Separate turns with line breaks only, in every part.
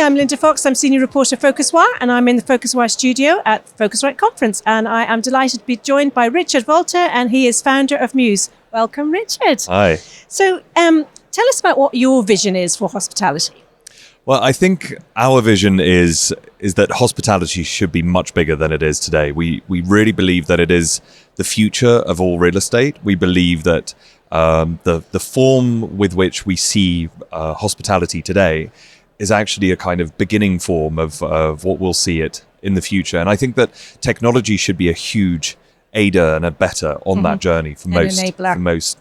I'm Linda Fox. I'm Senior Reporter PhocusWire, and I'm in the PhocusWire studio at the Phocuswright conference. And I am delighted to be joined by Richard Valtr, and he is founder of Mews. Welcome, Richard.
Hi.
So tell us about what your vision is for hospitality.
Well, I think our vision is that hospitality should be much bigger than it is today. We really believe that it is the future of all real estate. We believe that the form with which we see hospitality today is actually a kind of beginning form of what we'll see it in the future. And I think that technology should be a huge aider and abetter on that journey for most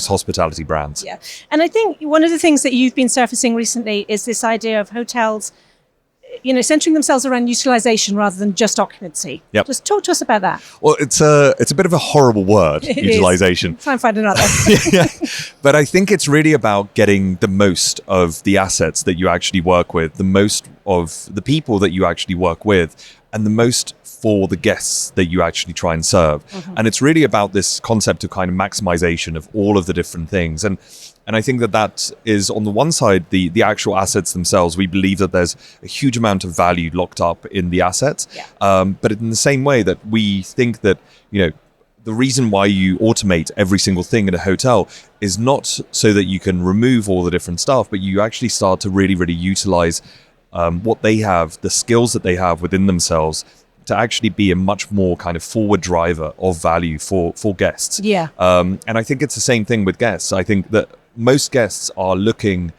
hospitality brands.
Yeah. And I think one of the things that you've been surfacing recently is this idea of hotels, centering themselves around utilization rather than just occupancy.
Yep.
Just talk to us about that.
Well, it's a bit of a horrible word, utilization.
Try and find another.
Yeah. But I think it's really about getting the most of the assets that you actually work with, the most of the people that you actually work with, and the most for the guests that you actually try and serve. And it's really about this concept of kind of maximization of all of the different things. And I think that is, on the one side, the actual assets themselves. We believe that there's a huge amount of value locked up in the assets. Yeah. But in the same way that we think that, the reason why you automate every single thing in a hotel is not so that you can remove all the different stuff, but you actually start to really, really utilize what they have, the skills that they have within themselves, to actually be a much more kind of forward driver of value for guests.
Yeah.
And I think it's the same thing with guests. I think that most guests are looking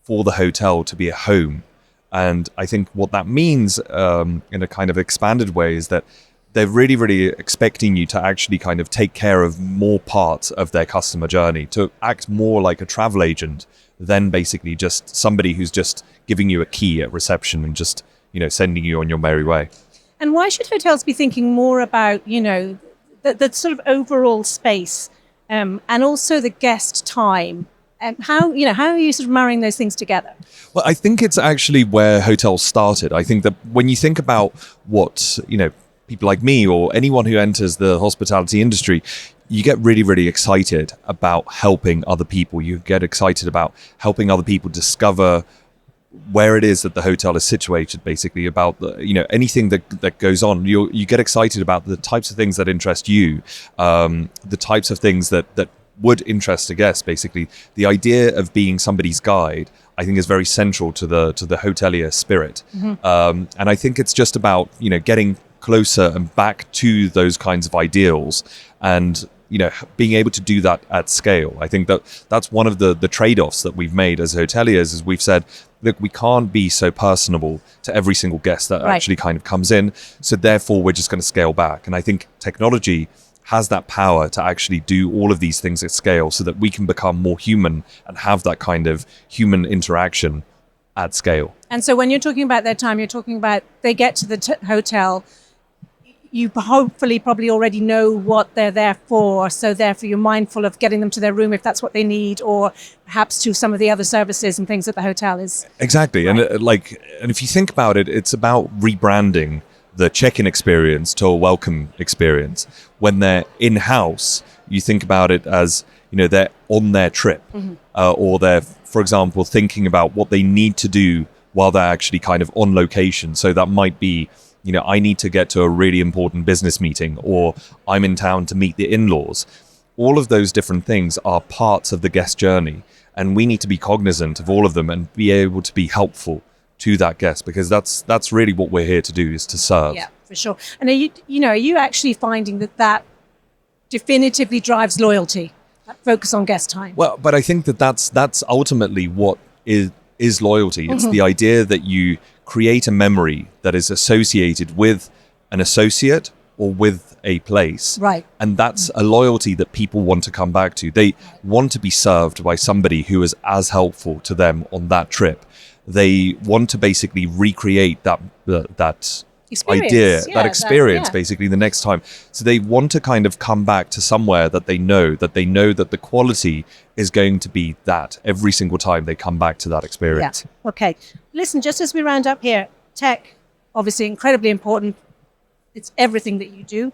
for the hotel to be a home. And I think what that means in a kind of expanded way is that they're really, really expecting you to actually kind of take care of more parts of their customer journey, to act more like a travel agent than basically just somebody who's just giving you a key at reception and just, sending you on your merry way.
And why should hotels be thinking more about, the sort of overall space and also the guest time? How are you sort of marrying those things together?
Well, I think it's actually where hotels started. I think that when you think about what, people like me or anyone who enters the hospitality industry, you get really, really excited about helping other people. You get excited about helping other people discover where it is that the hotel is situated, basically, about anything that goes on. You get excited about the types of things that interest you, the types of things that would interest a guest. Basically, the idea of being somebody's guide, I think, is very central to the hotelier spirit. And I think it's just about getting closer and back to those kinds of ideals, and being able to do that at scale. I think that's one of the trade-offs that we've made as hoteliers, is we've said, look, we can't be so personable to every single guest that actually kind of comes in. So therefore, we're just going to scale back. And I think technology has that power to actually do all of these things at scale, so that we can become more human and have that kind of human interaction at scale.
And so when you're talking about their time, you're talking about they get to the hotel, you hopefully probably already know what they're there for. So therefore you're mindful of getting them to their room if that's what they need, or perhaps to some of the other services and things that the hotel is.
Exactly. Right. And if you think about it, it's about rebranding the check-in experience to a welcome experience. When they're in-house, you think about it as, they're on their trip, or they're, for example, thinking about what they need to do while they're actually kind of on location. So that might be, I need to get to a really important business meeting, or I'm in town to meet the in-laws. All of those different things are parts of the guest journey, and we need to be cognizant of all of them and be able to be helpful to that guest, because that's really what we're here to do, is to serve.
Yeah, for sure. And are you actually finding that definitively drives loyalty, that focus on guest time?
Well, but I think that's ultimately what is loyalty. It's the idea that you create a memory that is associated with an associate or with a place.
Right.
And that's a loyalty that people want to come back to. They want to be served by somebody who is as helpful to them on that trip. They want to basically recreate that
experience.
Experience basically the next time. So they want to kind of come back to somewhere that they know that the quality is going to be that every single time they come back to that experience.
Yeah. Okay. Listen, just as we round up here, tech, obviously incredibly important. It's everything that you do,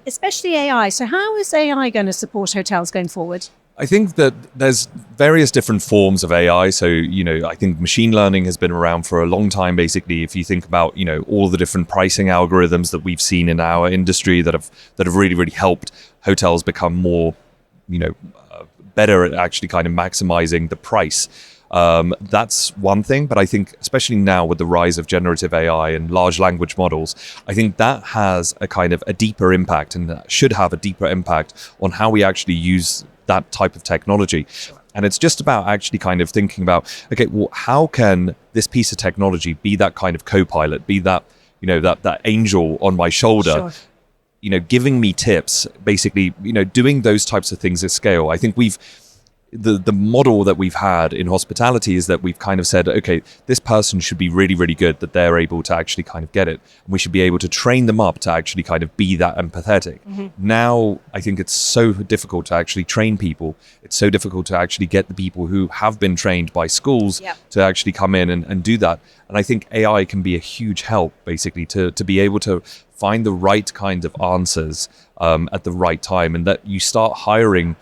especially AI. So how is AI going to support hotels going forward?
I think that there's various different forms of AI. So, I think machine learning has been around for a long time. Basically, if you think about, all the different pricing algorithms that we've seen in our industry that have really, really helped hotels become more, better at actually kind of maximizing the price. That's one thing, but I think especially now with the rise of generative AI and large language models, I think that has a kind of a deeper impact, and that should have a deeper impact on how we actually use that type of technology. And it's just about actually kind of thinking about, okay, well, how can this piece of technology be that kind of co-pilot, be that, that angel on my shoulder, giving me tips, basically, doing those types of things at scale. I think the model that we've had in hospitality is that we've kind of said, okay, this person should be really, really good, that they're able to actually kind of get it. And we should be able to train them up to actually kind of be that empathetic. Mm-hmm. Now, I think it's so difficult to actually train people. It's so difficult to actually get the people who have been trained by schools to actually come in and do that. And I think AI can be a huge help, basically, to be able to find the right kind of answers at the right time, and that you start hiring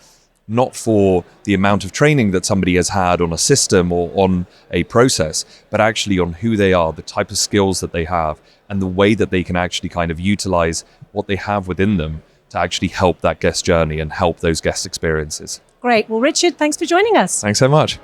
not for the amount of training that somebody has had on a system or on a process, but actually on who they are, the type of skills that they have, and the way that they can actually kind of utilize what they have within them to actually help that guest journey and help those guest experiences.
Great. Well, Richard, thanks for joining us.
Thanks so much.